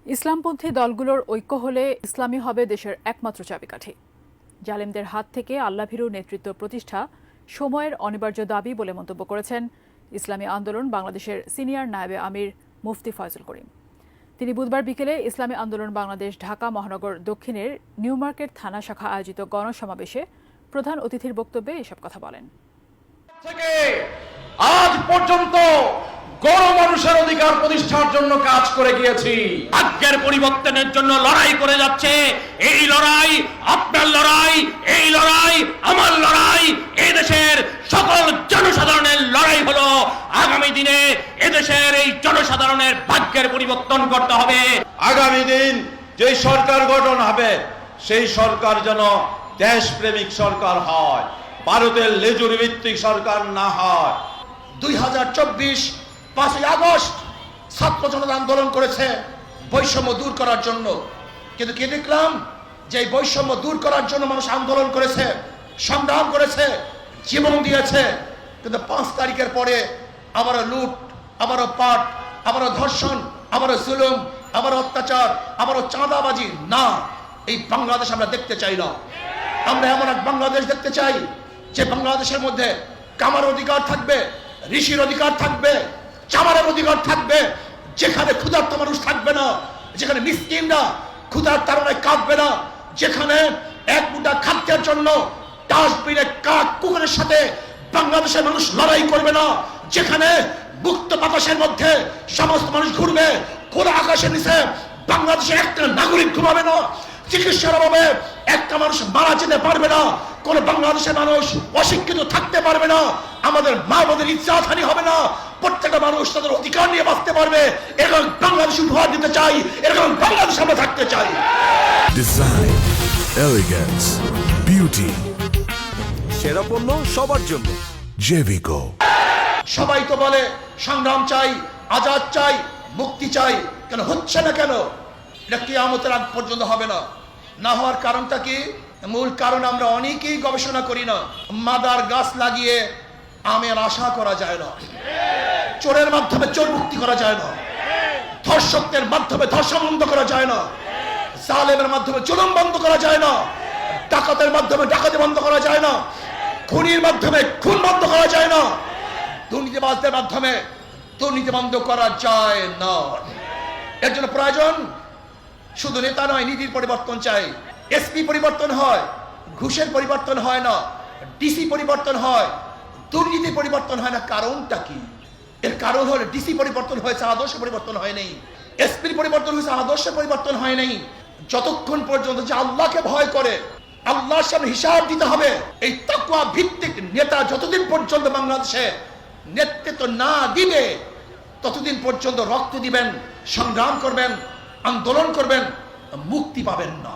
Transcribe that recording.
ইসলামপন্থী দলগুলোর ঐক্য হলে ইসলামী হবে দেশের একমাত্র চাবিকাঠি। জালেমদের হাত থেকে আল্লাভীরু নেতৃত্ব প্রতিষ্ঠা সময়ের অনিবার্য দাবি বলে মন্তব্য করেছেন ইসলামী আন্দোলন বাংলাদেশের সিনিয়র নায়েবে আমির মুফতি ফয়জুল করিম। তিনি বুধবার বিকেলে ইসলামী আন্দোলন বাংলাদেশ ঢাকা মহানগর দক্ষিণের নিউ মার্কেট থানা শাখা আয়োজিত গণসমাবেশে প্রধান অতিথির বক্তব্যে এসব কথা বলেন। আজ পর্যন্ত গণমানুষের অধিকার প্রতিষ্ঠার জন্য কাজ করে গিয়েছি। ভাগ্যের পরিবর্তনের জন্য লড়াই করে যাচ্ছে। এই লড়াই আপনার লড়াই, এই লড়াই আমার লড়াই, এই দেশের সকল জনসাধারণের লড়াই হলো। আগামী দিনে এদেশের এই জনসাধারণের ভাগ্যের পরিবর্তন করতে হবে। আগামী দিন যে সরকার গঠন হবে সেই সরকার যেন দেশপ্রেমিক সরকার হয়, ভারতের লেজুর ভিত্তিক সরকার না হয়। 2024 5ই আগস্ট ছাত্র জনতা আন্দোলন করেছে বৈষম্য দূর করার জন্য, কিন্তু কি দেখলাম যে এই বৈষম্য দূর করার জন্য মানুষ আন্দোলন করেছে, সংগ্রাম করেছে, জীবন দিয়েছে, কিন্তু 5 তারিখের পরে আবারও লুট, আবারও পাট, আবারও ধর্ষণ, আবারও জুলুম, আবারও অত্যাচার, আবারও চাঁদাবাজি। না, এই বাংলাদেশ আমরা দেখতে চাই না। আমরা এমন এক বাংলাদেশ দেখতে চাই যে বাংলাদেশের মধ্যে কামার অধিকার থাকবে, ঋষির অধিকার থাকবে, চামারের অধিকার থাকবে, যেখানে ক্ষুধার্ত মানুষ থাকবে না, যেখানে মিসকিনরা ক্ষুধার তাড়নায় কাঁদবে না, যেখানে এক মুঠা খাদ্যের জন্য ডাস্টবিনে কাক কুকুরের সাথে বাংলাদেশের মানুষ লড়াই করবে না, যেখানে মুক্ত বাতাসের মধ্যে সমস্ত মানুষ ঘুরবে, খোলা আকাশের নিচে বাংলাদেশে একটা নাগরিক ঘুমাবে না, চিকিৎসার অভাবে একটা মানুষ মারা যেতে পারবে না, কোন বাংলাদেশের মানুষ অশিক্ষিত থাকতে পারবে না, আমাদের মা বোনের ইজ্জতহানি হবে না, প্রত্যেকটা মানুষ তাদের অধিকার নিয়ে বাঁচতে পারবে। এরকম বাংলাদেশ উপহার দিতে চাই, এরকম বাংলাদেশ আমরা থাকতে চাই। ডিজাইন, এলিগেন্স, বিউটি, সেরা পণ্য সবার জন্য জেভিকো। সবাই তো বলে সংগ্রাম চাই, আজাদ চাই, মুক্তি চাই, কেন হচ্ছে না? কেন এটা কিয়ামতের আগ পর্যন্ত হবে না? না হওয়ার কারণটা কি? মূল কারণ আমরা অনেকেই গবেষণা করি না। মাদার গাছ লাগিয়ে আমের আশা করা যায় না, চোরের মাধ্যমে চোর মুক্তি করা যায় না, ধর্ষকদের মাধ্যমে ধর্ষণ বন্ধ করা যায় না, জালেমের মাধ্যমে জুলুম বন্ধ করা যায় না, ডাকাতের মাধ্যমে ডাকাতি বন্ধ করা যায় না, খুনির মাধ্যমে খুন বন্ধ করা যায় না, দুর্নীতিবাজদের মাধ্যমে দুর্নীতি বন্ধ করা যায় না। এর জন্য প্রয়োজন শুধু নেতা নয়, নীতির পরিবর্তন চাই। এসপি পরিবর্তন হয়, ঘুষের পরিবর্তন হয় না, ডিসি পরিবর্তন হয়, দুর্নীতি পরিবর্তন হয় না। কারণটা কি? এর কারণ হলো ডিসি পরিবর্তন হয়েছে, আদর্শ পরিবর্তন হয় নাই। এসপির পরিবর্তন হয়েছে, আদর্শ পরিবর্তন হয় নাই। যতক্ষণ পর্যন্ত যে আল্লাহকে ভয় করে, আল্লাহর সামনে হিসাব দিতে হবে, এই তাকওয়া ভিত্তিক নেতা যতদিন পর্যন্ত বাংলাদেশে নেতৃত্ব না দিবে ততদিন পর্যন্ত রক্ত দিবেন, সংগ্রাম করবেন, আন্দোলন করবেন, মুক্তি পাবেন না।